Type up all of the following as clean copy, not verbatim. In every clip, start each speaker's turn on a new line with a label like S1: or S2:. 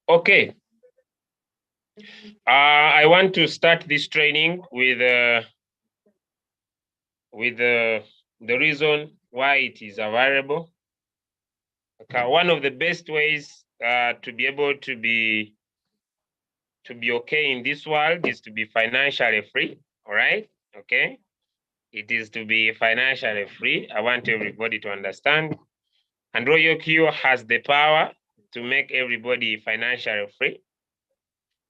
S1: Okay. I want to start this training with the reason why it is a variable. Okay, one of the best ways to be able to be okay in this world is to be financially free. All right. Okay. It is to be financially free. I want everybody to understand. And Royalq has the power to make everybody financially free.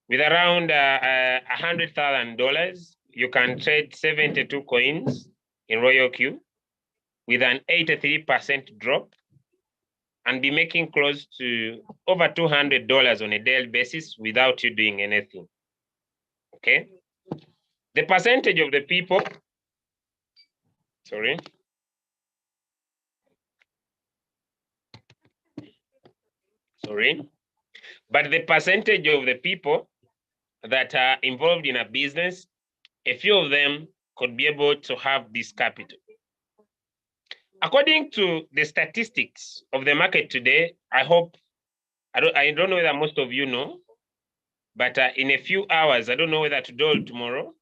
S1: With around $100,000, you can trade 72 coins in Royalq with an 83% drop and be making close to over $200 on a daily basis without you doing anything. Okay. The percentage of the people, but the percentage of the people that are involved in a business, a few of them could be able to have this capital. According to the statistics of the market today, I don't know whether most of you know, but in a few hours, I don't know whether today or tomorrow,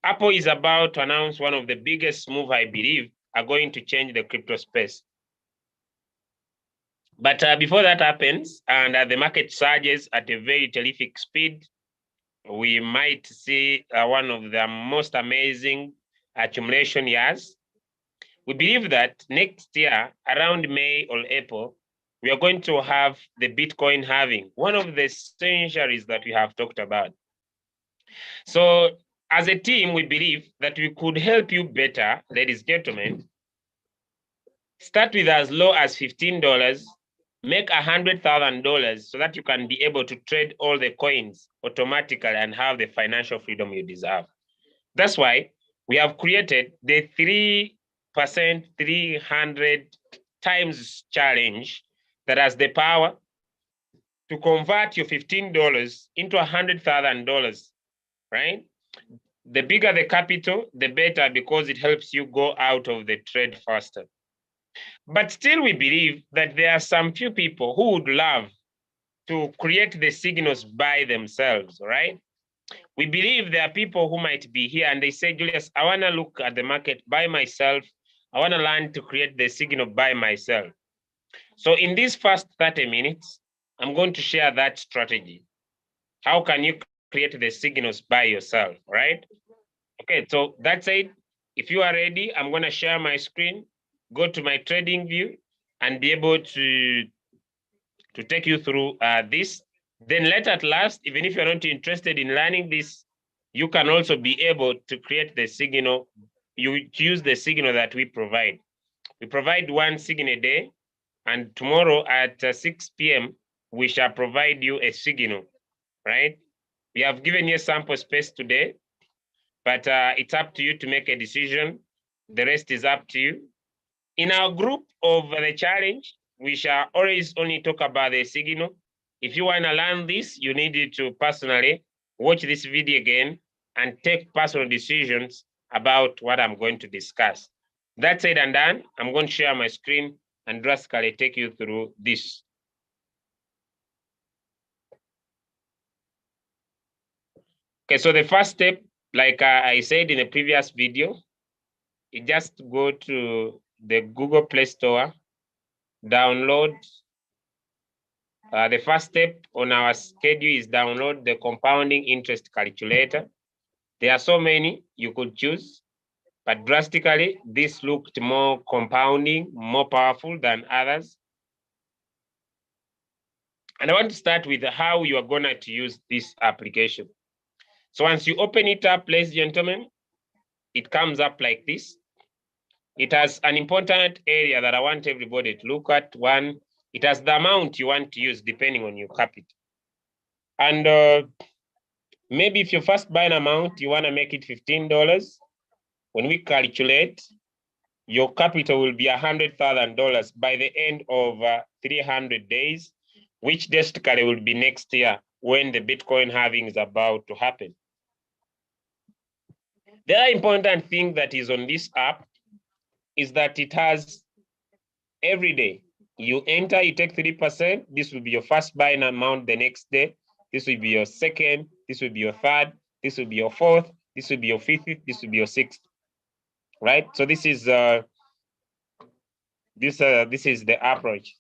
S1: Apple is about to announce one of the biggest moves, I believe, are going to change the crypto space. But before that happens, and the market surges at a very terrific speed, we might see one of the most amazing accumulation years. We believe that next year, around May or April, we are going to have the Bitcoin halving, one of the centuries that we have talked about. So as a team, we believe that we could help you better, ladies and gentlemen. Start with as low as $15, make $100,000 so that you can be able to trade all the coins automatically and have the financial freedom you deserve. That's why we have created the 3% 300 times challenge that has the power to convert your $15 into $100,000, right? The bigger the capital, the better, because it helps you go out of the trade faster. But still, we believe that there are some few people who would love to create the signals by themselves, right? We believe there are people who might be here and they say, Julius, I want to look at the market by myself. I want to learn to create the signal by myself. So in these first 30 minutes, I'm going to share that strategy. How can you create the signals by yourself, right? Okay, so that's it. If you are ready, I'm going to share my screen, go to my trading view, and be able to take you through this. Then later at last, even if you're not interested in learning this, you can also be able to create the signal. You use the signal that we provide. We provide one signal a day, and tomorrow at 6 p.m., we shall provide you a signal, right? We have given you sample space today, but it's up to you to make a decision. The rest is up to you. In our group of the challenge, we shall always only talk about the signal. If you want to learn this, you need to personally watch this video again and take personal decisions about what I'm going to discuss. That said and done, I'm going to share my screen and drastically take you through this. Okay, so the first step, like I said in a previous video, you just go to the Google Play Store, download. The first step on our schedule is download the compounding interest calculator. There are so many you could choose, but drastically, this looked more compounding, more powerful than others. And I want to start with how you are going to use this application. So once you open it up, ladies and gentlemen, it comes up like this. It has an important area that I want everybody to look at. One, it has the amount you want to use depending on your capital. And maybe if your first buying amount, you want to make it $15. When we calculate, your capital will be $100,000 by the end of 300 days, which drastically will be next year when the Bitcoin halving is about to happen. The other important thing that is on this app is that it has every day. You enter, you take 3%. This will be your first buying amount the next day. this will be your second, this will be your third, this will be your fourth, this will be your fifth, this will be your sixth, right? So this is this is the approach.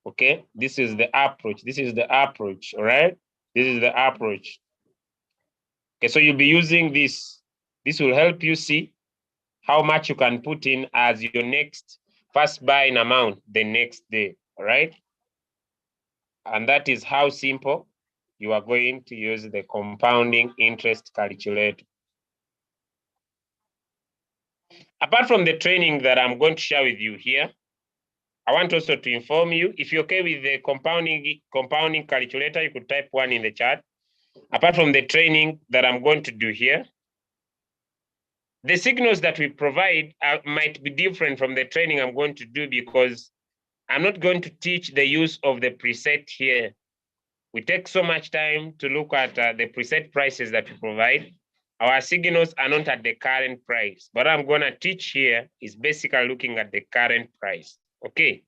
S1: Okay, this is the approach. This is the approach. All right, this is the approach. Okay, so you'll be using this. This will help you see how much you can put in as your next first buying amount the next day. All right, and that is how simple you are going to use the compounding interest calculator. Apart from the training that I'm going to share with you here, I want also to inform you, if you're okay with the compounding calculator, you could type 1 in the chat. Apart from the training that I'm going to do here, the signals that we provide might be different from the training I'm going to do because I'm not going to teach the use of the preset here. We take so much time to look at the preset prices that we provide. Our signals are not at the current price. What I'm going to teach here is basically looking at the current price. Okay.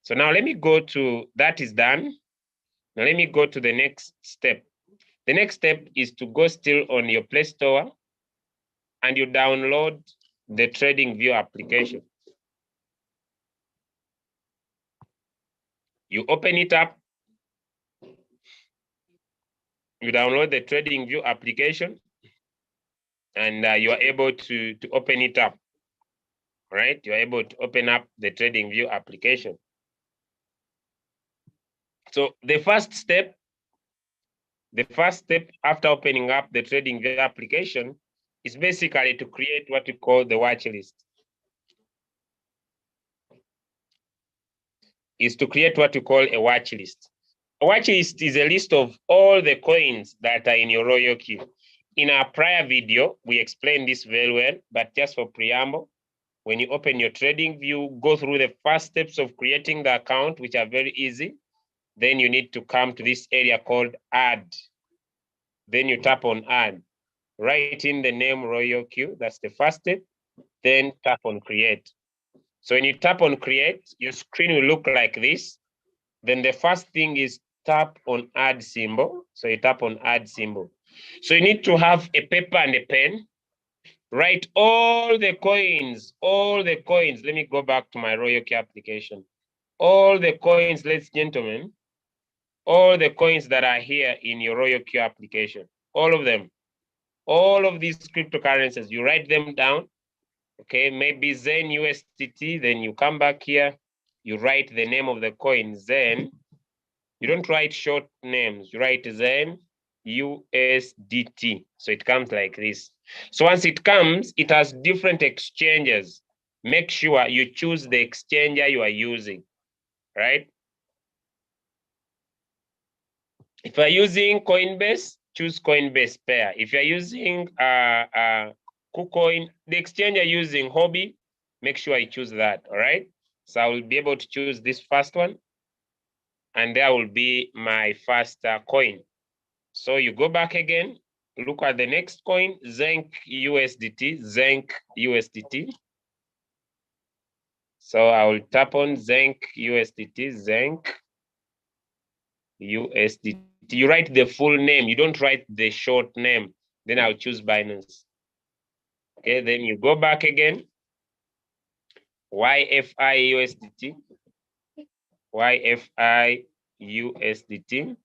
S1: So now let me go to, that is done. Now let me go to the next step. The next step is to go still on your Play Store and you download the TradingView application. You open it up. You download the TradingView application and you are able to open it up, right? You're able to open up the TradingView application. So the first step after opening up the TradingView application is basically to create what we call the watch list. Is to create what we call a watch list. A watch list is a list of all the coins that are in your Royalq. In our prior video, we explained this very well, but just for preamble, when you open your TradingView, go through the first steps of creating the account, which are very easy. Then you need to come to this area called Add. Then you tap on Add. Write in the name Royalq, that's the first step. Then tap on Create. So when you tap on Create, your screen will look like this. Then the first thing is tap on Add symbol. So you tap on Add symbol. So you need to have a paper and a pen. Write all the coins, all the coins. Let me go back to my Royalq application. All the coins, ladies and gentlemen, all the coins that are here in your Royalq application, all of them, all of these cryptocurrencies, you write them down. Okay, maybe Zen USDT, then you come back here, you write the name of the coin, Zen. You don't write short names, you write Zen USDT. So it comes like this. So once it comes, it has different exchanges. Make sure you choose the exchanger you are using, right? If you're using Coinbase, choose Coinbase pair. If you're using KuCoin, the exchange you're using, Hobby, make sure you choose that, all right? So I will be able to choose this first one, and there will be my first coin. So you go back again, look at the next coin, Zenk USDT, Zenk USDT. So I will tap on Zenk USDT, Zenk USDT. You write the full name, you don't write the short name. Then I'll choose Binance. Okay, then you go back again, YFI USDT, YFI USDT,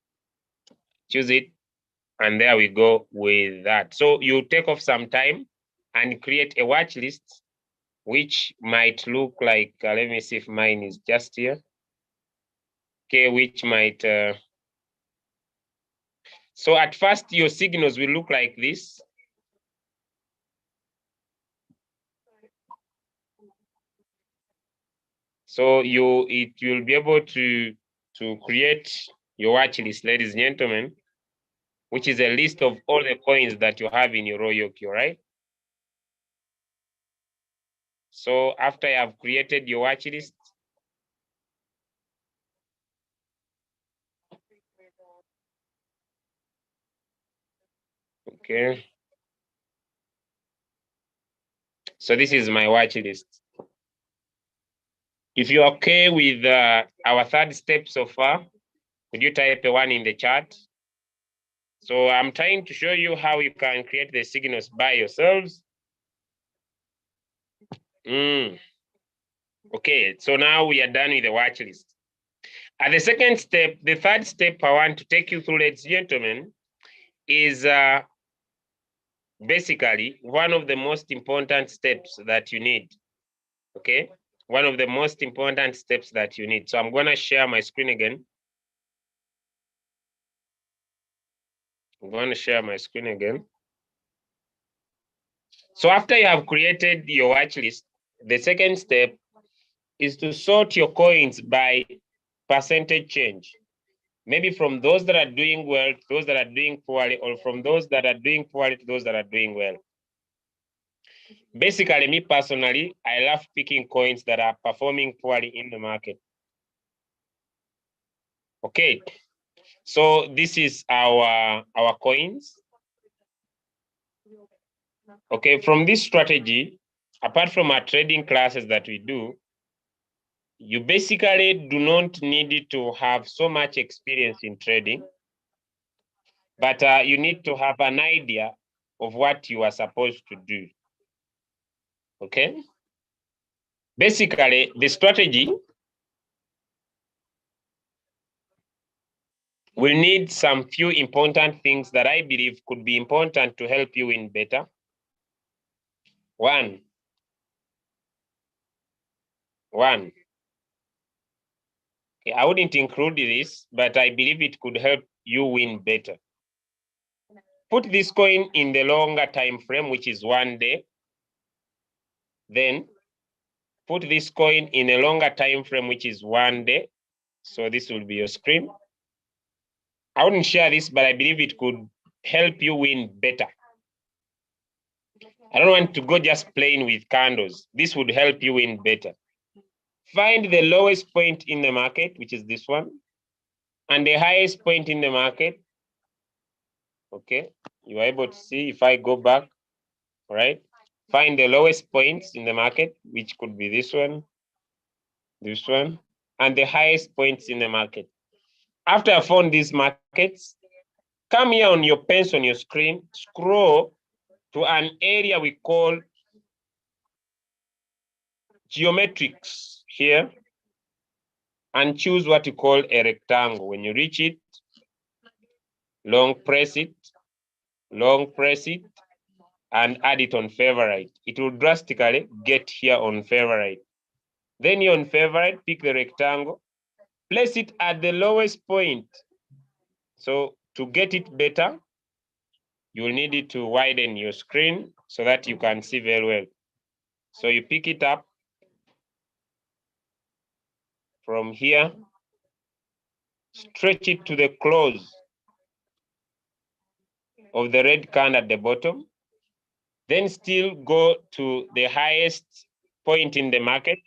S1: choose it, and there we go with that. So you take off some time and create a watch list, which might look like, let me see if mine is just here. Okay, which might, so at first your signals will look like this. So you'll be able to create your watch list, ladies and gentlemen, which is a list of all the coins that you have in your Royalq, right? So after you have created your watch list, okay. So this is my watch list. If you're okay with our third step so far, Could you type a 1 in the chat? So I'm trying to show you how you can create the signals by yourselves. Okay, so now we are done with the watch list. At the second step, the third step I want to take you through, ladies and gentlemen, is basically one of the most important steps that you need. Okay, one of the most important steps that you need. So I'm going to share my screen again. I'm going to share my screen again. So after you have created your watch list, the second step is to sort your coins by percentage change. Maybe from those that are doing well to those that are doing poorly, or from those that are doing poorly to those that are doing well. Basically, me personally, I love picking coins that are performing poorly in the market. Okay, so this is our coins. Okay, from this strategy, apart from our trading classes that we do, you basically do not need to have so much experience in trading, but you need to have an idea of what you are supposed to do. Okay? Basically, the strategy will need some few important things that I believe could be important to help you win better. One. Okay, I wouldn't include this, but I believe it could help you win better. Put this coin in the longer time frame, which is 1 day. Then put this coin in a longer time frame, which is 1 day. So this will be your screen. I wouldn't share this, but I believe it could help you win better. I don't want to go just playing with candles. This would help you win better. Find the lowest point in the market, which is this one, and the highest point in the market. Okay, you are able to see if I go back, all right? Find the lowest points in the market, which could be this one, and the highest points in the market. After I found these markets, come here on your pencil on your screen, scroll to an area we call geometrics here, and choose what you call a rectangle. When you reach it, long press it, and add it on favorite. It will drastically get here on favorite. Then you're on favorite, pick the rectangle, place it at the lowest point. So to get it better, you'll need it to widen your screen so that you can see very well. So you pick it up from here, stretch it to the close of the red candle at the bottom, then still go to the highest point in the market,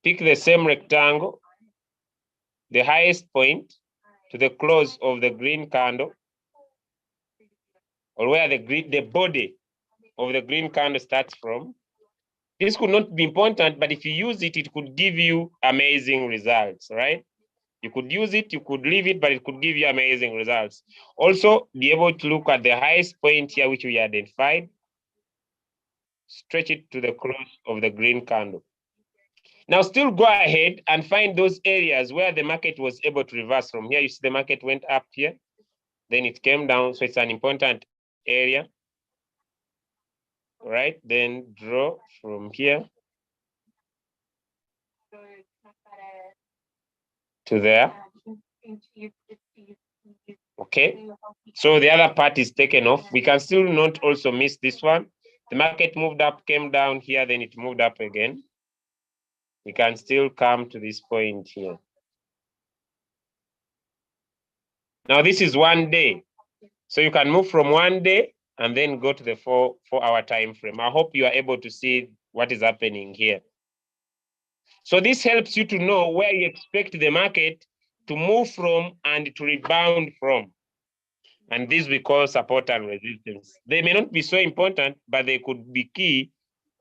S1: pick the same rectangle, the highest point to the close of the green candle, or where the body of the green candle starts from. This could not be important, but if you use it, it could give you amazing results, right? You could use it, you could leave it, but it could give you amazing results. Also, be able to look at the highest point here, which we identified, stretch it to the close of the green candle. Now, still go ahead and find those areas where the market was able to reverse from here. You see the market went up here, then it came down, so it's an important area. Right, then draw from here to there. Okay, so the other part is taken off. We can still not also miss this one. The market moved up, came down here, then it moved up again. We can still come to this point here. Now this is 1 day. So you can move from 1 day and then go to the 4-hour time frame. I hope you are able to see what is happening here. So this helps you to know where you expect the market to move from and to rebound from. And these we call support and resistance. They may not be so important, but they could be key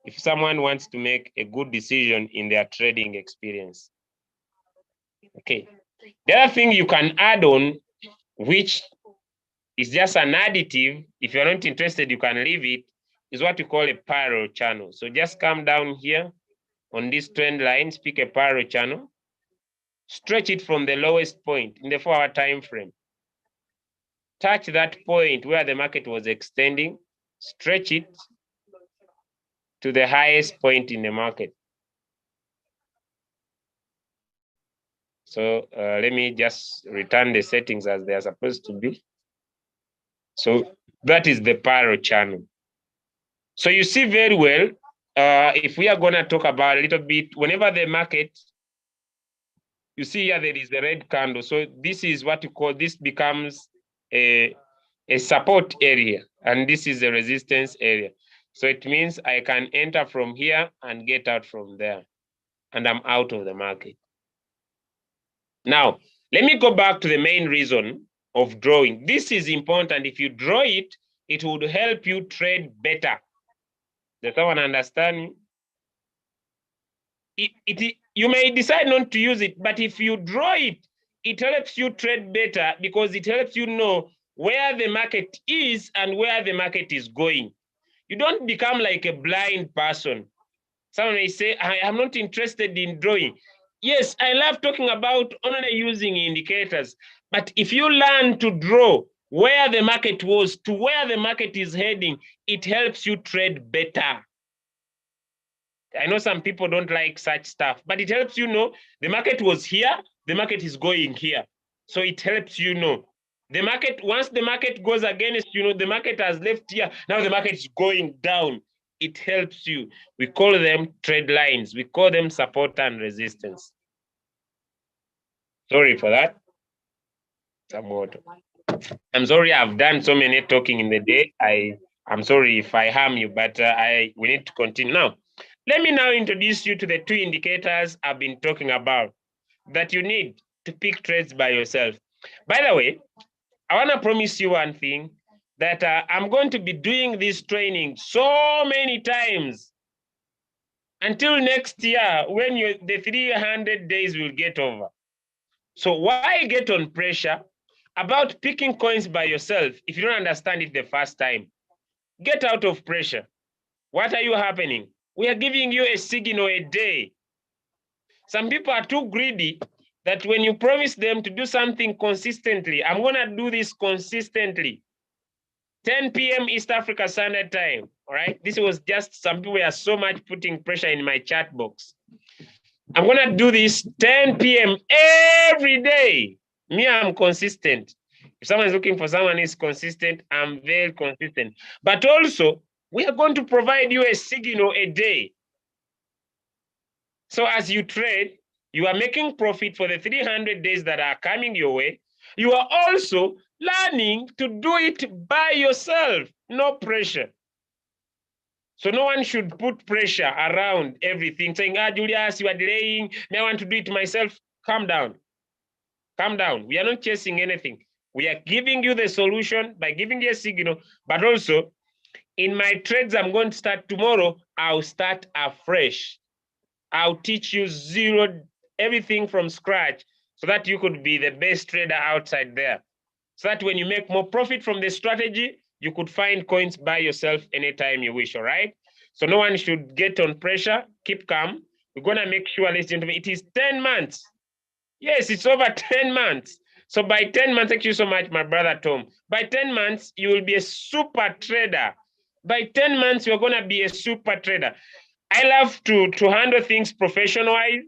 S1: if someone wants to make a good decision in their trading experience. Okay. The other thing you can add on, which is just an additive, if you're not interested, you can leave it, is what we call a parallel channel. So just come down here on this trend line, pick a parallel channel, stretch it from the lowest point in the 4-hour time frame. Touch that point where the market was extending, stretch it to the highest point in the market. So let me just return the settings as they are supposed to be. So that is the parallel channel. So you see very well, if we are going to talk about a little bit, whenever the market, you see here there is a red candle. So this is what you call, this becomes a support area, and this is a resistance area. So it means I can enter from here and get out from there, and I'm out of the market. Now, let me go back to the main reason of drawing. This is important. If you draw it, it would help you trade better. Does someone understand me? You may decide not to use it, but if you draw it, it helps you trade better because it helps you know where the market is and where the market is going. You don't become like a blind person. Someone may say, I am not interested in drawing. Yes, I love talking about only using indicators, but if you learn to draw where the market was to where the market is heading, it helps you trade better. I know some people don't like such stuff, but it helps you know the market was here, the market is going here. So it helps you know. The market, once the market goes against, you know, the market has left here, now the market is going down. It helps you. We call them trade lines. We call them support and resistance. Sorry for that. Some water. I'm sorry I've done so many talking in the day. I'm sorry if I harm you, but we need to continue now. Let me now introduce you to the two indicators I've been talking about that you need to pick trades by yourself. By the way, I want to promise you one thing, that I'm going to be doing this training so many times until next year when the 300 days will get over. So why get on pressure about picking coins by yourself if you don't understand it the first time? Get out of pressure. What are you happening? We are giving you a signal a day. Some people are too greedy that when you promise them to do something consistently, I'm going to do this consistently. 10 p.m. East Africa Standard Time, all right? This was just, some people are so much putting pressure in my chat box. I'm going to do this 10 p.m. every day. Me, I'm consistent. If someone is looking for someone who is consistent, I'm very consistent. But also, we are going to provide you a signal a day. So as you trade, you are making profit for the 300 days that are coming your way. You are also learning to do it by yourself, no pressure. So no one should put pressure around everything, saying, Julius, you are delaying, I want to do it myself. Calm down. Calm down. We are not chasing anything. We are giving you the solution by giving you a signal, but also in my trades I'm going to start tomorrow, I'll start afresh. I'll teach you everything from scratch so that you could be the best trader outside there. So that when you make more profit from the strategy, you could find coins by yourself anytime you wish, all right? So no one should get on pressure. Keep calm. We're going to make sure, ladies and gentlemen, it is 10 months. Yes, it's over 10 months. So by 10 months, thank you so much, my brother Tom. By 10 months, you will be a super trader. By 10 months, you're going to be a super trader. I love to handle things professional-wise.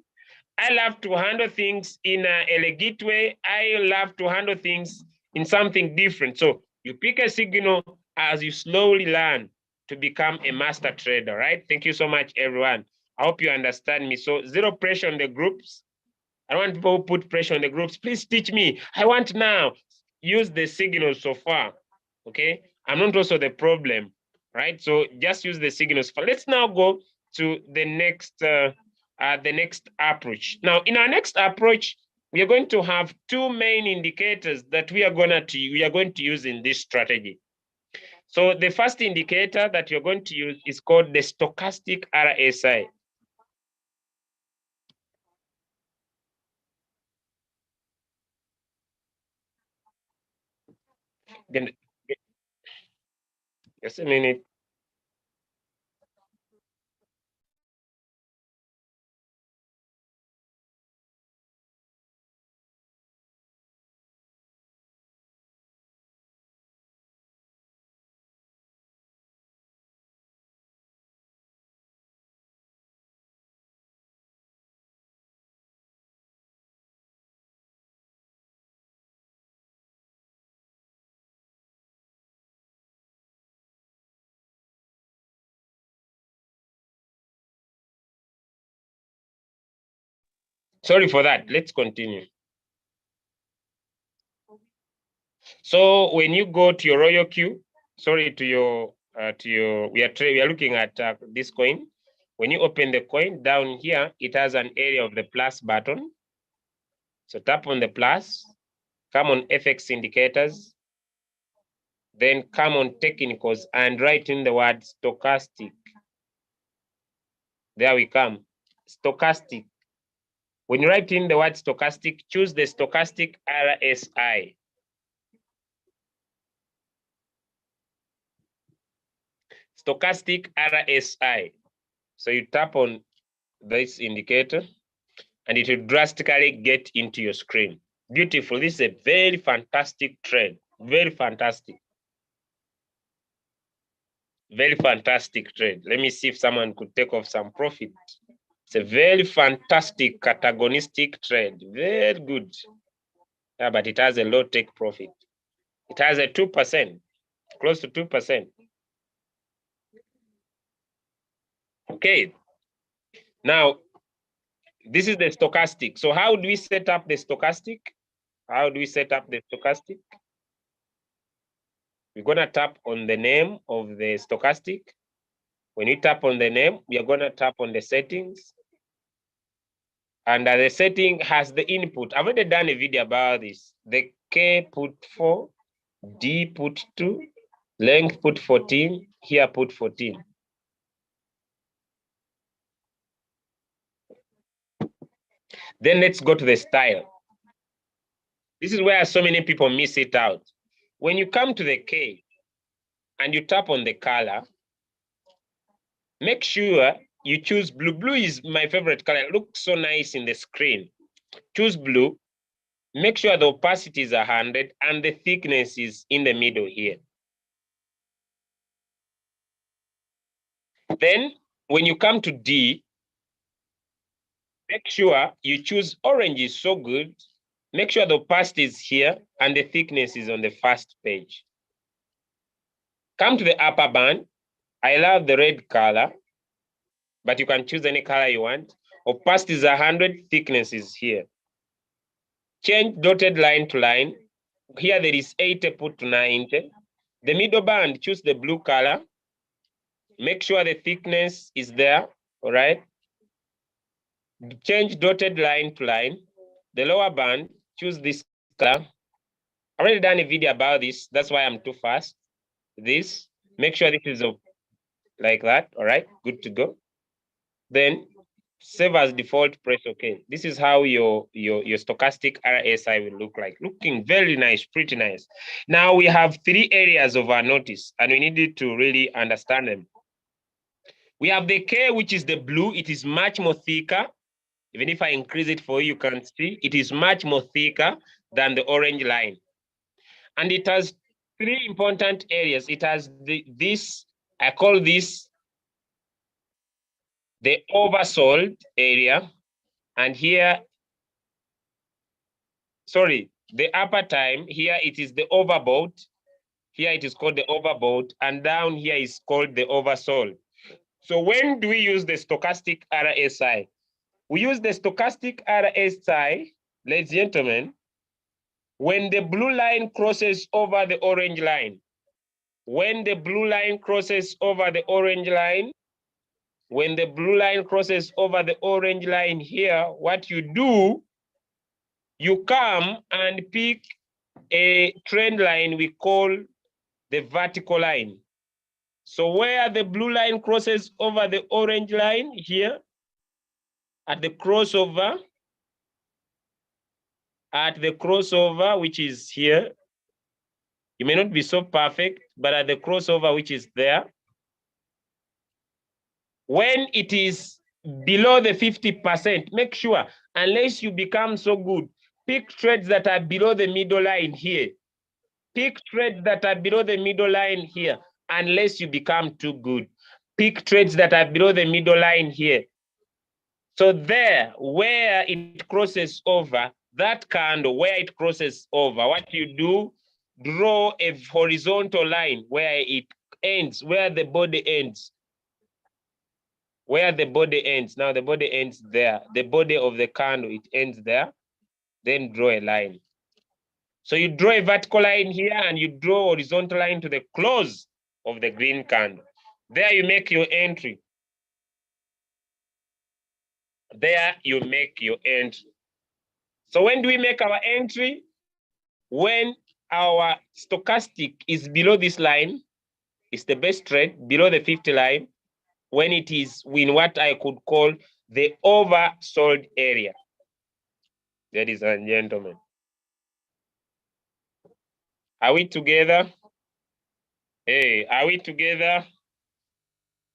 S1: I love to handle things in a legit way. I love to handle things in something different. So you pick a signal as you slowly learn to become a master trader, right? Thank you so much, everyone. I hope you understand me. So zero pressure on the groups. I don't want people who put pressure on the groups. Please teach me. I want now. Use the signals so far, okay? I'm not also the problem, right? So just use the signals. Let's now go to the next approach. Now, in our next approach, we are going to have two main indicators that we are going to use in this strategy. So the first indicator that you're going to use is called the stochastic RSI. Then, just a minute. Sorry for that. Let's continue. So when you go to your Royalq, sorry, to your we are looking at this coin. When you open the coin down here, it has an area of the plus button. So tap on the plus, come on FX indicators, then come on technicals and write in the word stochastic. There we come, stochastic. When you write in the word stochastic, choose the stochastic RSI. Stochastic RSI. So you tap on this indicator and it will drastically get into your screen. Beautiful. This is a very fantastic trade. Very fantastic. Very fantastic trade. Let me see if someone could take off some profit. It's a very fantastic antagonistic trade. Very good. Yeah, but it has a low take profit. It has a 2%, close to 2%. Okay. Now, this is the stochastic. So how do we set up the stochastic? How do we set up the stochastic? We're going to tap on the name of the stochastic. When you tap on the name, we are going to tap on the settings. And the setting has the input. I've already done a video about this. The K put 4, D put 2, length put 14, here put 14. Then let's go to the style. This is where so many people miss it out. When you come to the K and you tap on the color, make sure you choose blue. Blue is my favorite color. It looks so nice in the screen. Choose blue. Make sure the opacity is 100 and the thickness is in the middle here. Then when you come to D, make sure you choose orange is so good. Make sure the opacity is here and the thickness is on the first page. Come to the upper band. I love the red color, but you can choose any color you want. Opacity is 100, thickness is here. Change dotted line to line. Here there is 80 put to 90. The middle band, choose the blue color. Make sure the thickness is there, all right? Change dotted line to line. The lower band, choose this color. I've already done a video about this. That's why I'm too fast. This, make sure this is like that, all right? Good to go. Then save as default, press OK. This is how your stochastic RSI will look like. Looking very nice, pretty nice. Now we have 3 areas of our notice, and we needed to really understand them. We have the K, which is the blue. It is much more thicker. Even if I increase it for you, you can see it is much more thicker than the orange line. And it has 3 important areas. It has this, I call this the oversold area. And here, sorry, the upper time, here it is the overbought. Here it is called the overbought. And down here is called the oversold. So when do we use the stochastic RSI? We use the stochastic RSI, ladies and gentlemen, when the blue line crosses over the orange line. When the blue line crosses over the orange line, when the blue line crosses over the orange line here, what you do, you come and pick a trend line we call the vertical line. So where the blue line crosses over the orange line here, at the crossover, which is here, You may not be so perfect, but at the crossover, which is there, when it is below the 50%, make sure, unless you become so good, pick trades that are below the middle line here. Pick trades that are below the middle line here, unless you become too good. Pick trades that are below the middle line here. So there, where it crosses over, that candle, where it crosses over, what you do, draw a horizontal line where it ends, where the body ends. Where the body ends. Now the body ends there. The body of the candle, it ends there. Then draw a line. So you draw a vertical line here and you draw a horizontal line to the close of the green candle. There you make your entry. There you make your entry. So when do we make our entry? When our stochastic is below this line, it's the best trade, below the 50 line, when it is in what I could call the oversold area. Ladies and gentlemen. Are we together? Hey, are we together?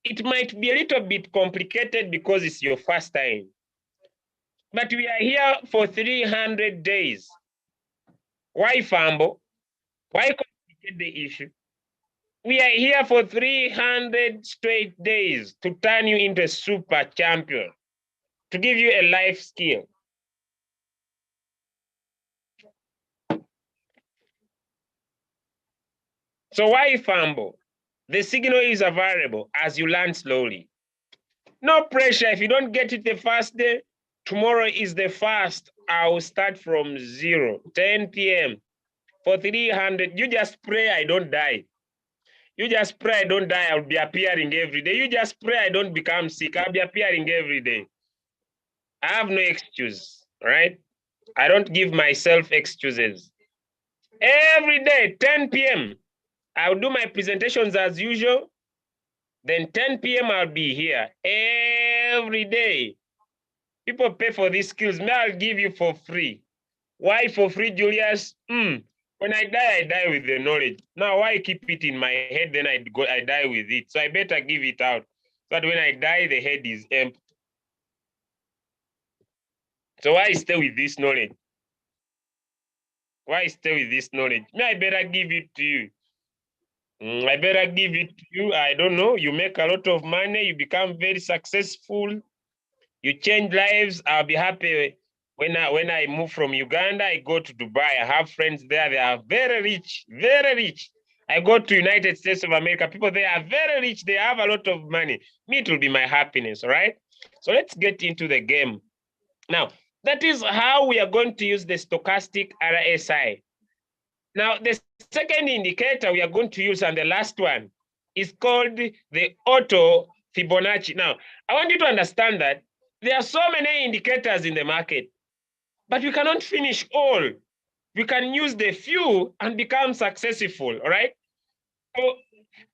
S1: It might be a little bit complicated because it's your first time. But we are here for 300 days. Why fumble? Why complicate the issue? We are here for 300 straight days to turn you into a super champion, to give you a life skill. So why fumble? The signal is available as you learn slowly. No pressure. If you don't get it the first day, tomorrow is the first. I'll start from 0, 10 p.m. for 300. You just pray I don't die. You just pray I don't die. I'll be appearing every day. You just pray I don't become sick. I'll be appearing every day. I have no excuse, right? I don't give myself excuses. Every day, 10 p.m., I'll do my presentations as usual. Then 10 p.m., I'll be here every day. People pay for these skills. Me, I'll give you for free. Why for free, Julius? When I die with the knowledge. Now, why keep it in my head? Then I die with it. So I better give it out. So that when I die, the head is empty. So why stay with this knowledge? Why stay with this knowledge? Me, I better give it to you. I better give it to you. I don't know. You make a lot of money. You become very successful. You change lives. I'll be happy when I move from Uganda. I go to Dubai. I have friends there. They are very rich, very rich. I go to United States of America. People there are very rich. They have a lot of money. Me, it will be my happiness. All right. So let's get into the game. Now, that is how we are going to use the stochastic RSI. Now, the second indicator we are going to use, and the last one, is called the auto Fibonacci. Now, I want you to understand that there are so many indicators in the market, but we cannot finish all. We can use the few and become successful, all right? So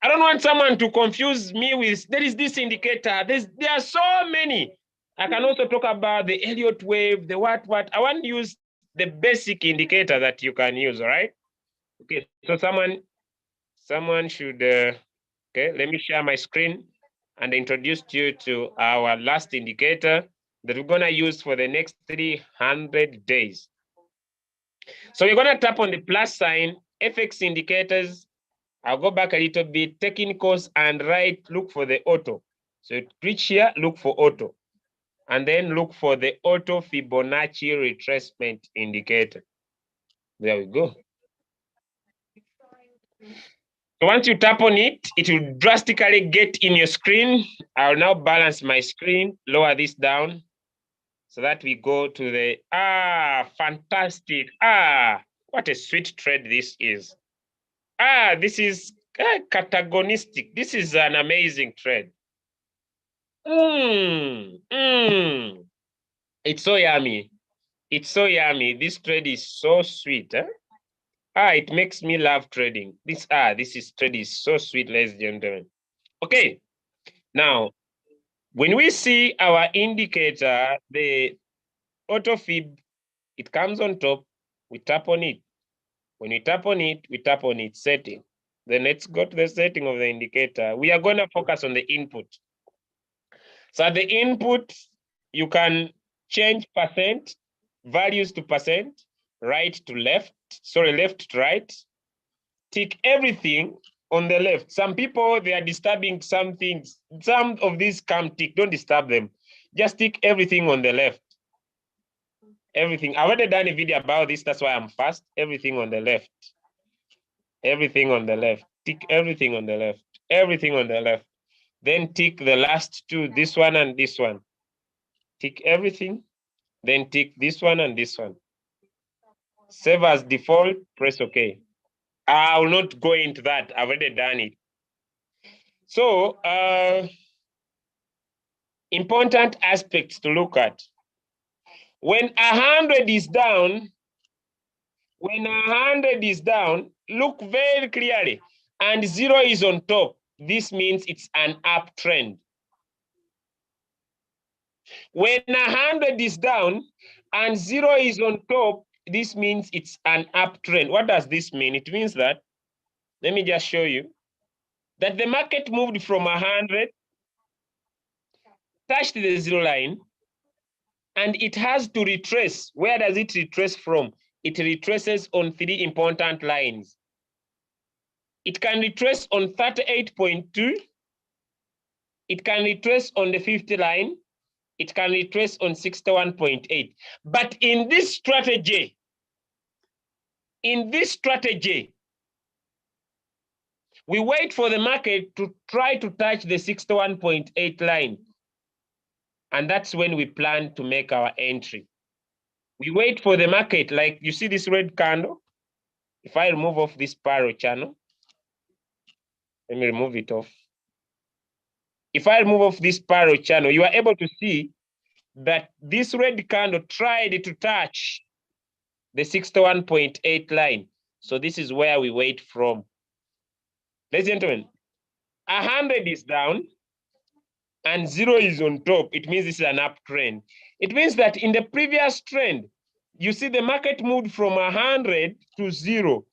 S1: I don't want someone to confuse me with, there is this indicator. There are so many. I can also talk about the Elliott wave, the what. I want to use the basic indicator that you can use, all right? Okay, so someone should, okay, let me share my screen and introduce you to our last indicator that we're gonna use for the next 300 days. So we're gonna tap on the plus sign, FX indicators. I'll go back a little bit, technicals, and look for the auto. So reach here, look for auto, and then look for the auto Fibonacci retracement indicator. There we go. So once you tap on it, it will drastically get in your screen. I'll now balance my screen, lower this down so that we go to the, fantastic. What a sweet trade this is. This is catagonistic. This is an amazing trade. It's so yummy. It's so yummy. This trade is so sweet. It makes me love trading. This trade is so sweet, ladies and gentlemen. Okay, now when we see our indicator, the auto fib, it comes on top. We tap on it. When we tap on it, setting. Then let's go to the setting of the indicator. We are going to focus on the input. So at the input, you can change percent, values to percent, right to left, sorry, left to right. Tick everything on the left. Some people, they are disturbing some things. Some of these come tick, don't disturb them. Just tick everything on the left. Everything. I've already done a video about this, that's why I'm fast. Everything on the left. Everything on the left. Tick everything on the left. Everything on the left. Then tick the last two, this one and this one. Tick everything. Then tick this one and this one. Save as default, press OK. I will not go into that. I've already done it. So, important aspects to look at. When 100 is down, look very clearly, and 0 is on top. This means it's an uptrend. When 100 is down and 0 is on top, this means it's an uptrend. What does this mean? It means that, let me just show you, that the market moved from 100, touched the 0 line, and it has to retrace. Where does it retrace from? It retraces on 3 important lines. It can retrace on 38.2. It can retrace on the 50 line. It can retrace on 61.8. But in this strategy, we wait for the market to try to touch the 61.8 line. And that's when we plan to make our entry. We wait for the market, like you see this red candle. If I remove off this parallel channel, let me remove it off. If I remove off this parallel channel, you are able to see that this red candle tried to touch the 61.8 line. So this is where we wait from. Ladies and gentlemen, 100 is down and 0 is on top. It means this is an uptrend. It means that in the previous trend, you see the market moved from 100 to 0.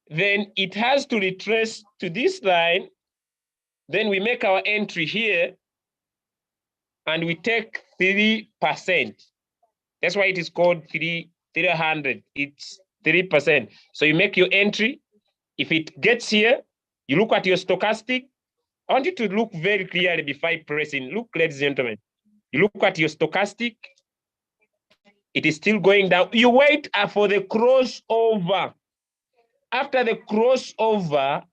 S1: Then it has to retrace to this line. Then we make our entry here and we take 3%. That's why it is called 300. It's 3%. So you make your entry. If it gets here, you look at your stochastic. I want you to look very clearly before I press in. Look, ladies and gentlemen. You look at your stochastic. It is still going down. You wait for the crossover. After the crossover,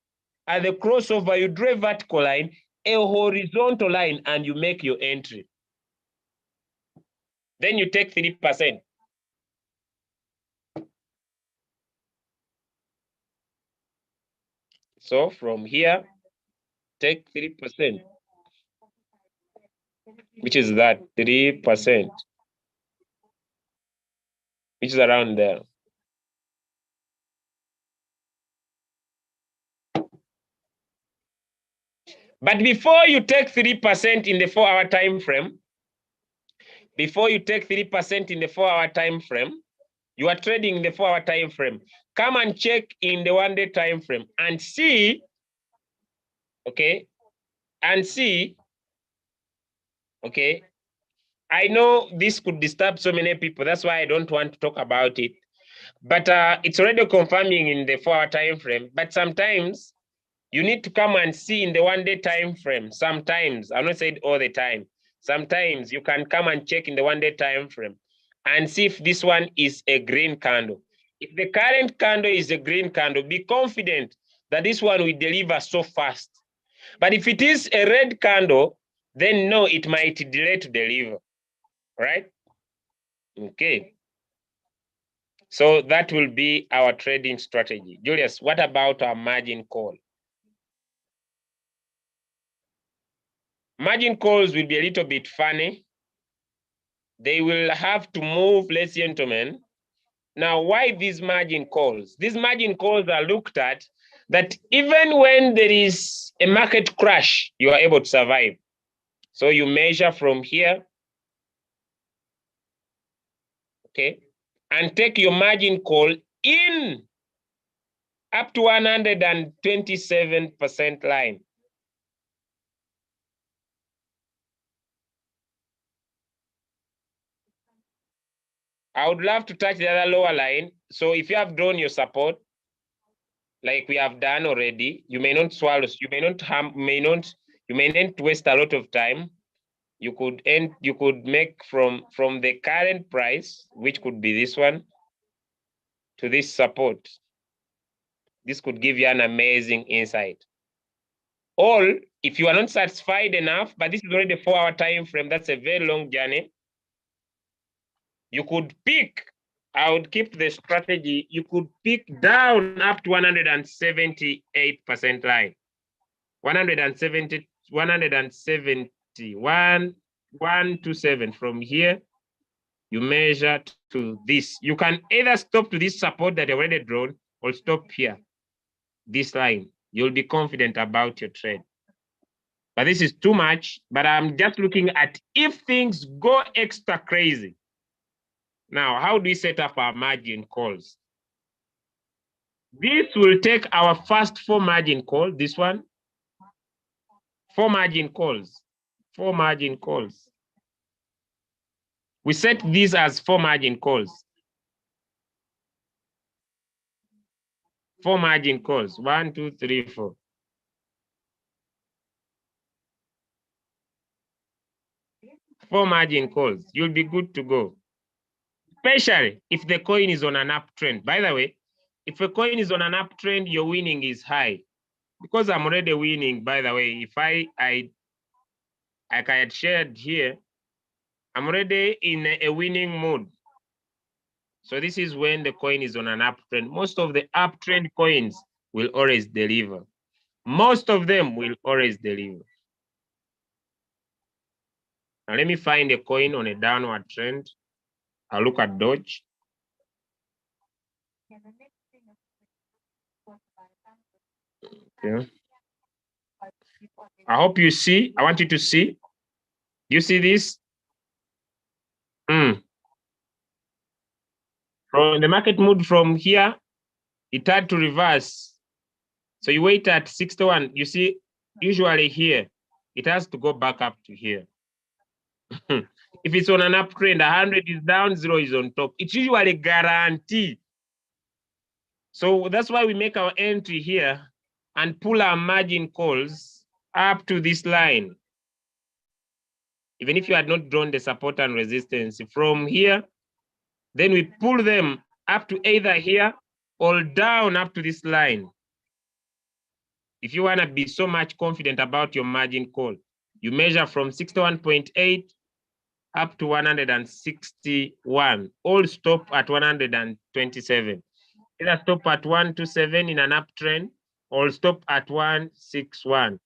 S1: at the crossover, you draw a vertical line, a horizontal line, and you make your entry. Then you take 3%. So from here, take 3%, which is that 3%, which is around there. But before you take 3% in the 4-hour time frame, you are trading in the 4-hour time frame. Come and check in the 1-day time frame and see, okay, okay. I know this could disturb so many people. That's why I don't want to talk about it. But it's already confirming in the 4-hour time frame. But sometimes you need to come and see in the 1-day time frame. Sometimes, I'm not saying all the time. Sometimes you can come and check in the 1-day time frame and see if this one is a green candle. If the current candle is a green candle, be confident that this one will deliver so fast. But if it is a red candle, then no, it might delay to deliver, right? Okay. So that will be our trading strategy. Julius, what about our margin call? Margin calls will be a little bit funny. They will have to move, ladies and gentlemen. Now, why these margin calls? These margin calls are looked at that even when there is a market crash, you are able to survive. So you measure from here, okay, and take your margin call in up to 127% line. I would love to touch the other lower line. So if you have drawn your support, like we have done already, you may not swallow, you may not waste a lot of time. You could make from the current price, which could be this one, to this support. This could give you an amazing insight. Or if you are not satisfied enough, but this is already a 4-hour time frame, that's a very long journey. You could pick, I would keep the strategy, you could pick down up to 178% line. 127 from here, you measure to this. You can either stop to this support that you already drawn or stop here, this line. You'll be confident about your trade. But this is too much, but I'm just looking at if things go extra crazy. Now, how do we set up our margin calls? This will take our first 4 margin call, this one. 4 margin calls. 4 margin calls. We set these as 4 margin calls. 4 margin calls. 1, 2, 3, 4. Four margin calls. You'll be good to go. Especially if the coin is on an uptrend. By the way, if a coin is on an uptrend, your winning is high. Because I'm already winning, by the way, if like I had shared here, I'm already in a winning mood. So this is when the coin is on an uptrend. Most of the uptrend coins will always deliver. Most of them will always deliver. Now let me find a coin on a downward trend. I'll look at Doge. Okay. I hope you see. I want you to see. You see this? From the market mood from here, it had to reverse. So you wait at 61. You see, usually here, it has to go back up to here. If it's on an uptrend, 100 is down, 0 is on top. It's usually guaranteed. So that's why we make our entry here and pull our margin calls up to this line. Even if you had not drawn the support and resistance from here, then we pull them up to either here or down up to this line. If you want to be so much confident about your margin call, you measure from 61.8 up to 161. All stop at 127. Either stop at 127 in an uptrend or stop at 161.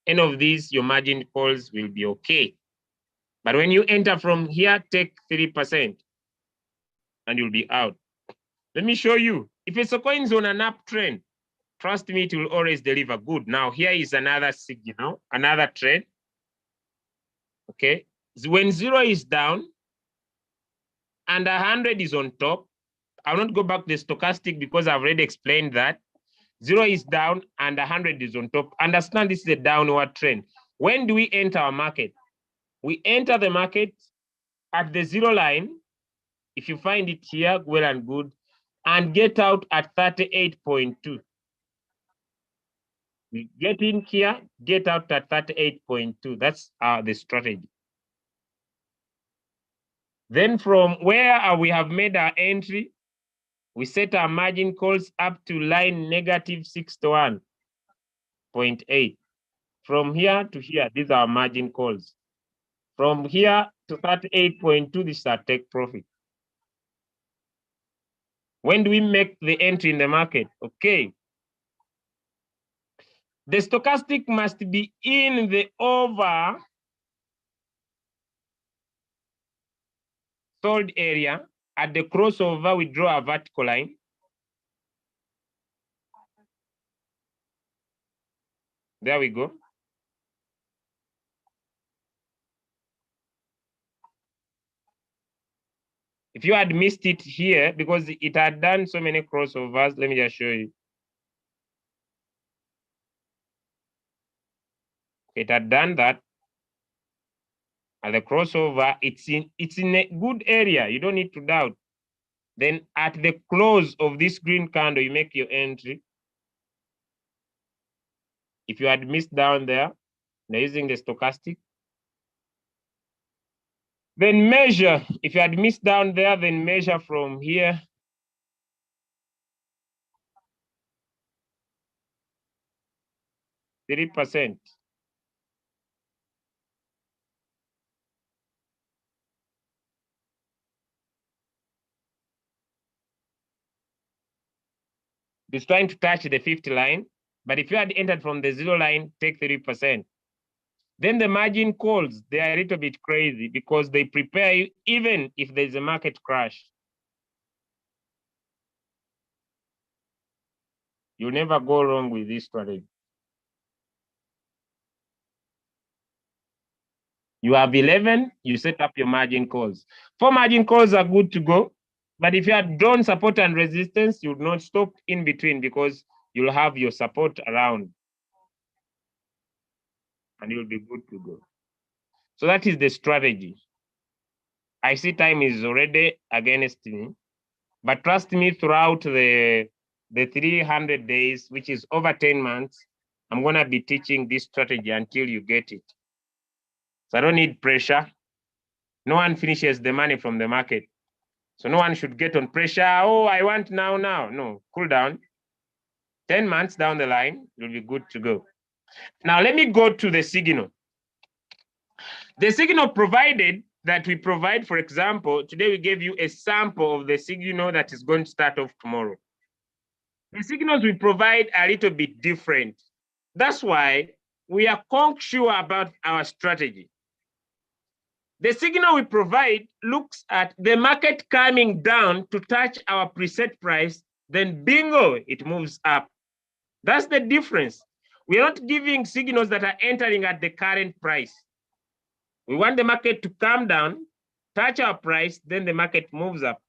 S1: Any of these, your margin calls will be okay. But when you enter from here, take 3% and you'll be out. Let me show you. If it's a coin on an uptrend, trust me, it will always deliver good. Now, here is another signal, another trend. Okay. When 0 is down and 100 is on top, I'll not go back to the stochastic because I've already explained that. 0 is down and 100 is on top. Understand this is a downward trend. When do we enter our market? We enter the market at the 0 line. If you find it here, well and good, and get out at 38.2. We get in here, get out at 38.2. That's the strategy. Then from where we have made our entry, we set our margin calls up to line negative 61.8. From here to here, these are our margin calls. From here to 38.2, this is our take profit. When do we make the entry in the market? Okay. The stochastic must be in the over sold area. At the crossover, we draw a vertical line. There we go. If you had missed it here, because it had done so many crossovers, let me just show you. It had done that. At the crossover, it's in a good area. You don't need to doubt. Then at the close of this green candle, you make your entry. If you had missed down there, they're using the stochastic. Then measure. If you had missed down there, then measure from here. %. It's trying to touch the 50 line, but if you had entered from the 0 line, take 3%. Then the margin calls, they are a little bit crazy because they prepare you even if there's a market crash. You'll never go wrong with this strategy. You have 11, you set up your margin calls. 4 margin calls are good to go. But if you had drawn support and resistance, you would not stop in between because you'll have your support around. And you'll be good to go. So that is the strategy. I see time is already against me. But trust me, throughout the 300 days, which is over 10 months, I'm going to be teaching this strategy until you get it. So I don't need pressure. No one finishes the money from the market. So no one should get on pressure. Oh, I want now. No, cool down. 10 months down the line, you'll be good to go. Now, let me go to the signal. The signal provided that we provide, for example, today we gave you a sample of the signal that is going to start off tomorrow. The signals we provide are a little bit different. That's why we are sure about our strategy. The signal we provide looks at the market coming down to touch our preset price, then bingo, it moves up. That's the difference. We are not giving signals that are entering at the current price. We want the market to come down, touch our price, then the market moves up.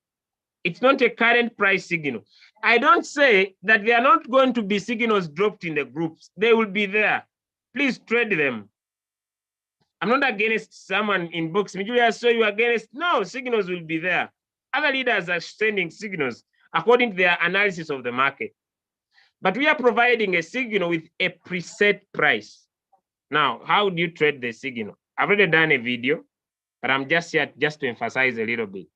S1: It's not a current price signal. I don't say that there are not going to be signals dropped in the groups. They will be there. Please trade them. I'm not against someone in books. Julia, so you are against? No, signals will be there. Other leaders are sending signals according to their analysis of the market. But we are providing a signal with a preset price. Now, how do you trade the signal? I've already done a video, but I'm just here just to emphasize a little bit.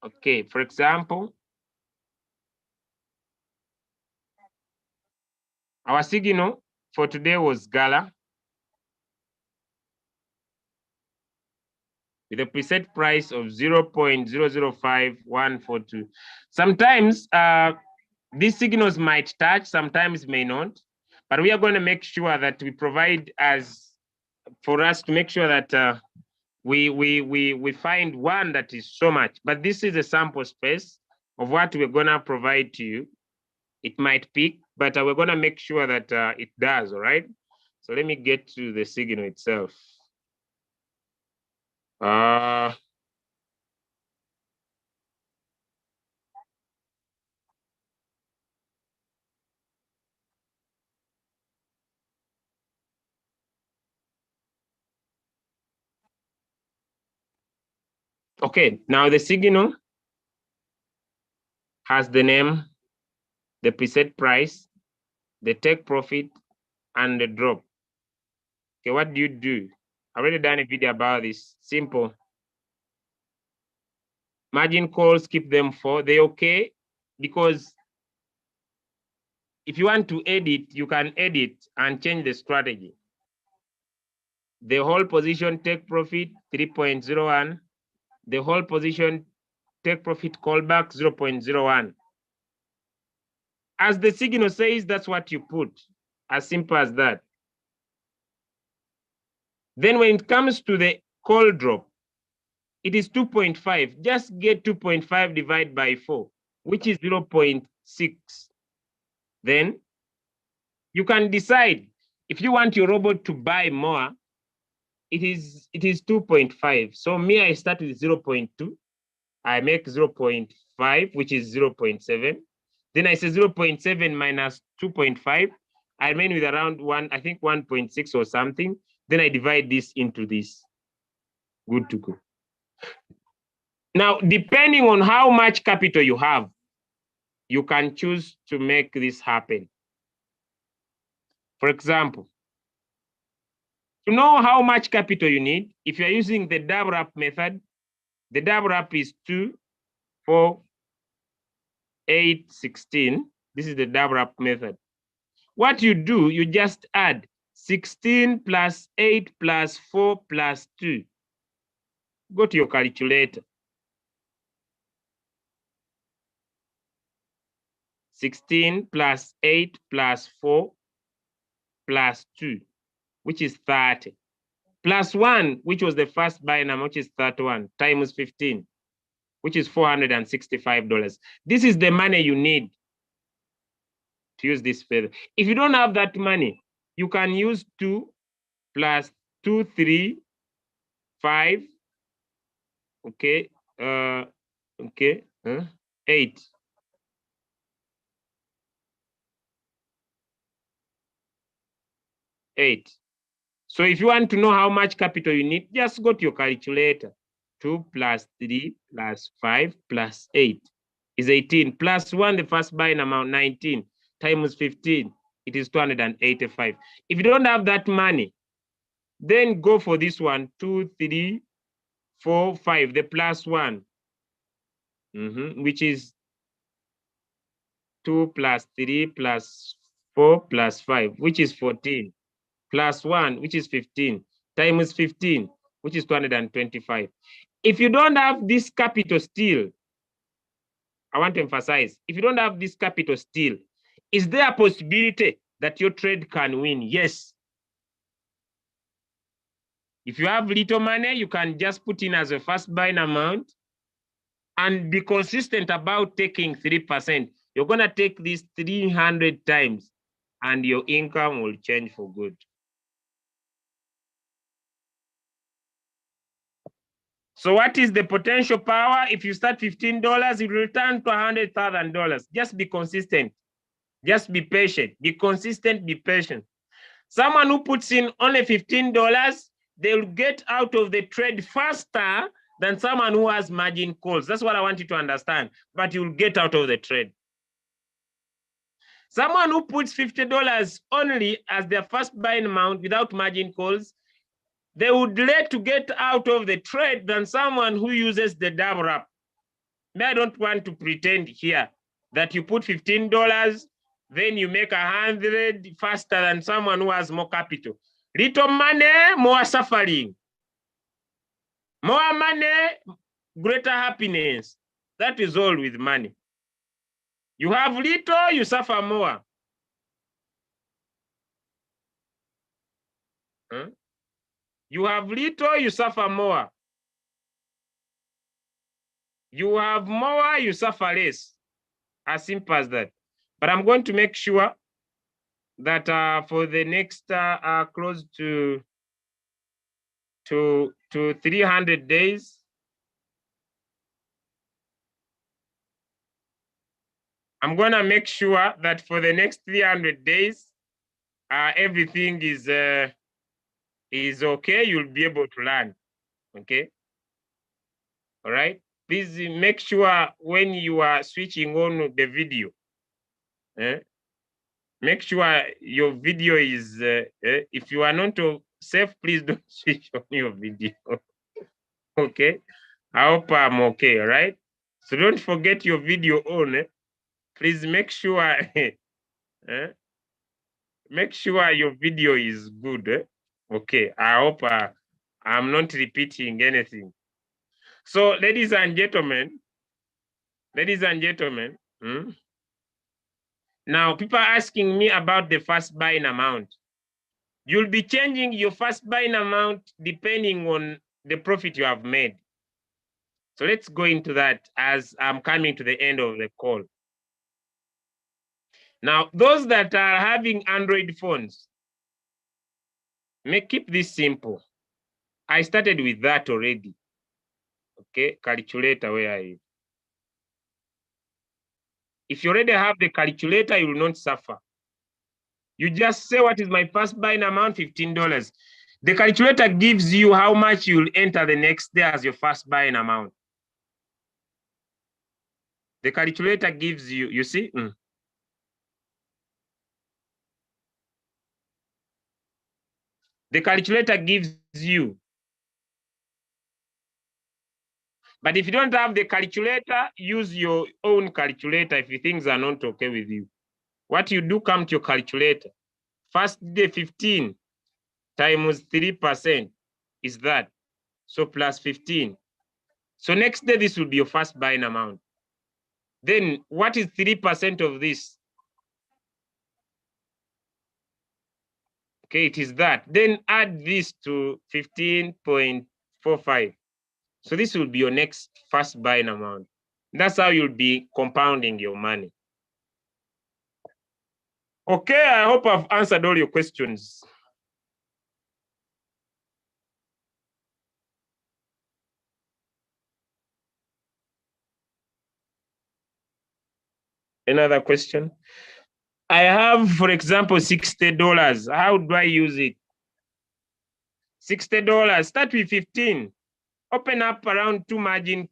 S1: Okay, for example, our signal for today was Gala with a preset price of 0.005142. Sometimes these signals might touch, sometimes may not, but we are going to make sure that we provide for us to make sure that we find one that is so much. But this is a sample space of what we're going to provide to you. It might peak, but we're going to make sure that it does, all right? So let me get to the signal itself. Okay, now the signal has the name, the preset price, the take profit, and the drop. Okay, what do you do? I've already done a video about this. Simple. Margin calls, keep them for, they okay? Because if you want to edit, you can edit and change the strategy. The whole position take profit 3.01. The whole position take profit callback 0.01. As the signal says, that's what you put. As simple as that. Then when it comes to the call drop, it is 2.5. Just get 2.5 divided by 4, which is 0.6. Then you can decide if you want your robot to buy more, it is 2.5. So me, I start with 0.2. I make 0.5, which is 0.7. Then I say 0.7 minus 2.5. I remain with around 1, I think 1.6 or something. Then I divide this into this. Good to go. Now, depending on how much capital you have, you can choose to make this happen. For example, to know how much capital you need, if you're using the double up method, the double up is 2, 4, 8, 16. This is the double up method. What you do, you just add 16 plus 8 plus 4 plus 2. Go to your calculator. 16 plus 8 plus 4 plus 2, which is 30. Plus 1, which was the first binary, which is 31, times 15, which is $465. This is the money you need to use this further. If you don't have that money, you can use 2 plus 2, 3, 5, okay, 8. So if you want to know how much capital you need, just go to your calculator. 2 plus 3 plus 5 plus 8 is 18. Plus 1, the first buying amount, 19, times 15, it is 285. If you don't have that money, then go for this one, 2, 3, 4, 5, the plus 1, which is 2 plus 3 plus 4 plus 5, which is 14, plus 1, which is 15, times 15, which is 225. If you don't have this capital still, I want to emphasize, if you don't have this capital still, is there a possibility that your trade can win? Yes. If you have little money, you can just put in as a first buying amount and be consistent about taking 3%. You're going to take this 300 times and your income will change for good. So what is the potential power? If you start $15, it will return to $100,000. Just be consistent. Just be patient. Be consistent, be patient. Someone who puts in only $15, they'll get out of the trade faster than someone who has margin calls. That's what I want you to understand. But you'll get out of the trade. Someone who puts $50 only as their first buying amount without margin calls, they would like to get out of the trade than someone who uses the double up. I don't want to pretend here that you put $15, then you make 100 faster than someone who has more capital. Little money, more suffering. More money, greater happiness. That is all with money. You have little, you suffer more. You have little, you suffer more. You have more, you suffer less. As simple as that. But I'm going to make sure that for the next close to 300 days, I'm going to make sure that for the next 300 days, everything is okay. You'll be able to learn. Okay. All right. Please make sure when you are switching on the video, make sure your video is, if you are not safe, please don't switch on your video. Okay. I hope I'm okay. All right. So don't forget your video on. Please make sure, make sure your video is good. Okay. I hope I'm not repeating anything. So, ladies and gentlemen, now people are asking me about the first buying amount. You'll be changing your first buying amount depending on the profit you have made. So let's go into that as I'm coming to the end of the call. Now, those that are having Android phones, keep this simple. I started with that already. Okay, calculator, where are you? If you already have the calculator, you will not suffer. You just say, what is my first buying amount? $15. The calculator gives you how much you'll enter the next day as your first buying amount. The calculator gives you, you see? The calculator gives you. But if you don't have the calculator, use your own calculator if things are not okay with you. What you do, come to your calculator. First day 15 times 3% is that. So plus 15. So next day, this will be your first buying amount. Then what is 3% of this? Okay, it is that. Then add this to 15.45. So this will be your next first buying amount. That's how you'll be compounding your money. Okay, I hope I've answered all your questions. Another question? I have, for example, $60. How do I use it? $60. Start with 15. Open up around 2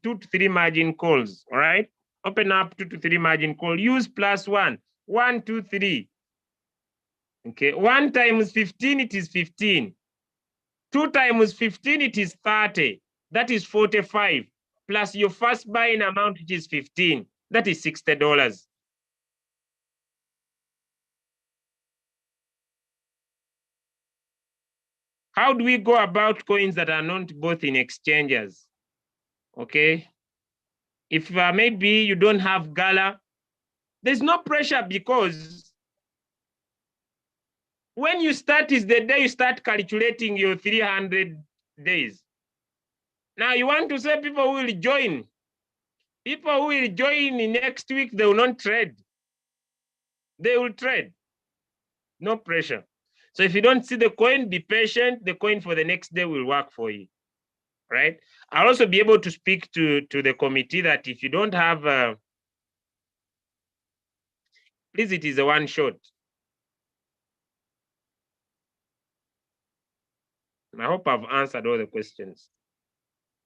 S1: to 3 margin calls. All right. Open up 2 to 3 margin call. Use +1. 1, 2, 3. Okay. 1 times 15, it is 15. 2 times 15, it is 30. That is 45. Plus your first buying amount, which is 15. That is $60. How do we go about coins that are not both in exchanges? Okay. If maybe you don't have Gala, there's no pressure, because when you start is the day you start calculating your 300 days. Now you want to say people who will join. People who will join next week, they will not trade. They will trade. No pressure. So if you don't see the coin, be patient. The coin for the next day will work for you. Right? I'll also be able to speak to the committee that if you don't have, please, it is a one shot. I hope I've answered all the questions.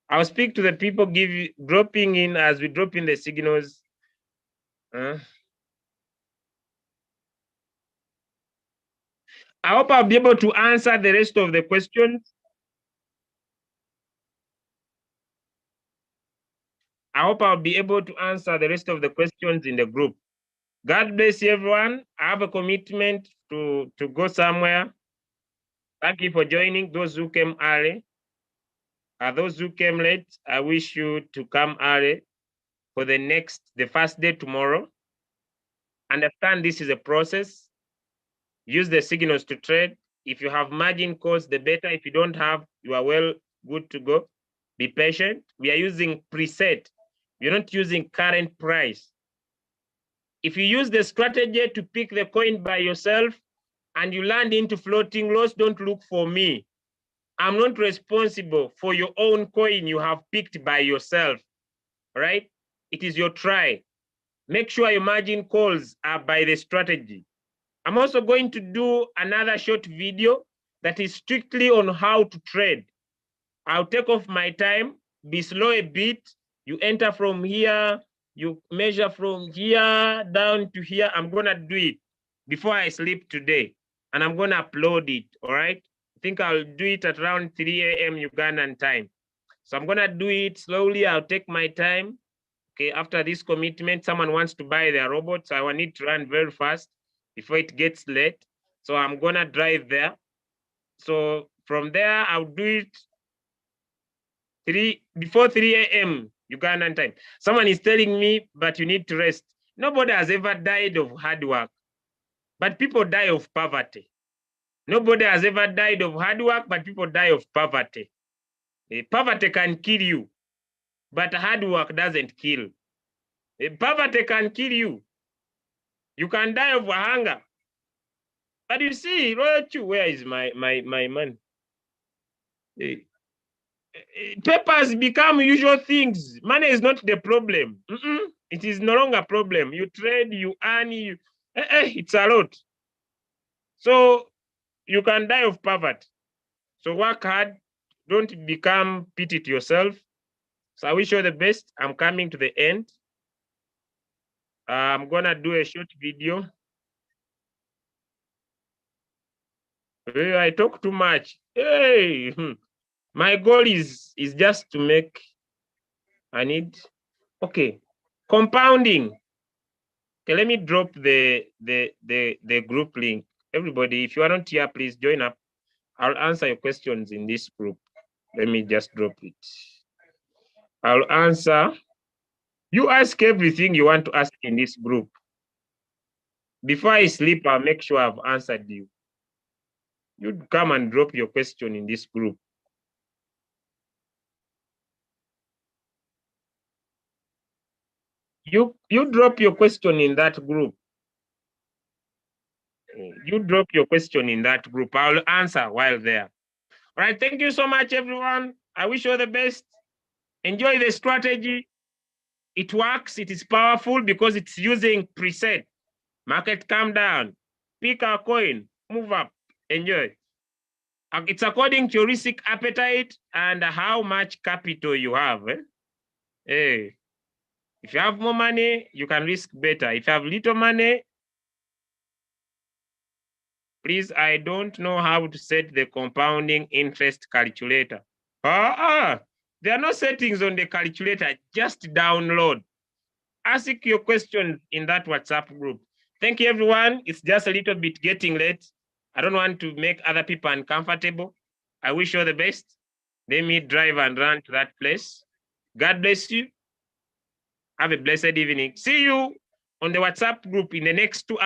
S1: I'll speak to the people dropping in as we drop in the signals. I hope I'll be able to answer the rest of the questions. I hope I'll be able to answer the rest of the questions in the group. God bless you, everyone. I have a commitment to go somewhere. Thank you for joining. Those who came early, those who came late, I wish you to come early for the first day tomorrow. Understand this is a process. Use the signals to trade. If you have margin calls, the better. If you don't have, you are good to go. Be patient. We are using preset. We're not using current price. If you use the strategy to pick the coin by yourself and you land into floating loss, don't look for me. I'm not responsible for your own coin you have picked by yourself, right? It is your try. Make sure your margin calls are by the strategy. I'm also going to do another short video that is strictly on how to trade. I'll take off my time, be slow a bit. You enter from here, you measure from here down to here. I'm going to do it before I sleep today, and I'm going to upload it, all right? I think I'll do it at around 3 a.m. Ugandan time. So I'm going to do it slowly. I'll take my time. Okay, after this commitment, someone wants to buy their robot, so I will need to run very fast before it gets late. So I'm going to drive there. So from there, I'll do it before 3 a.m. Ugandan time. Someone is telling me, but you need to rest. Nobody has ever died of hard work, but people die of poverty. Nobody has ever died of hard work, but people die of poverty. Poverty can kill you, but hard work doesn't kill. Poverty can kill you. You can die of hunger. But you see, Royalq, where is my man? Hey. Papers become usual things. Money is not the problem. It is no longer a problem. You trade, you earn, it's a lot. So you can die of poverty. So work hard. Don't become pity to yourself. So I wish you the best. I'm coming to the end. I'm gonna do a short video. Hey, I talk too much. Hey, my goal is just to make. I need. Okay, compounding. Okay, let me drop the group link. Everybody, if you are not here, please join up. I'll answer your questions in this group. Let me just drop it. I'll answer. You ask everything you want to ask in this group. Before I sleep, I'll make sure I've answered you. You'd come and drop your question in this group. You drop your question in that group. You drop your question in that group. I'll answer while there. All right. Thank you so much, everyone. I wish you all the best. Enjoy the strategy. It works. It is powerful because it's using preset. Market come down. Pick a coin. Move up. Enjoy. It's according to your risk appetite and how much capital you have. Hey, if you have more money, you can risk better. If you have little money, please, I don't know how to set the compounding interest calculator. There are no settings on the calculator. Just download. Ask your questions in that WhatsApp group. Thank you, everyone. It's just a little bit getting late. I don't want to make other people uncomfortable. I wish you all the best. Let me drive and run to that place. God bless you. Have a blessed evening. See you on the WhatsApp group in the next 2 hours.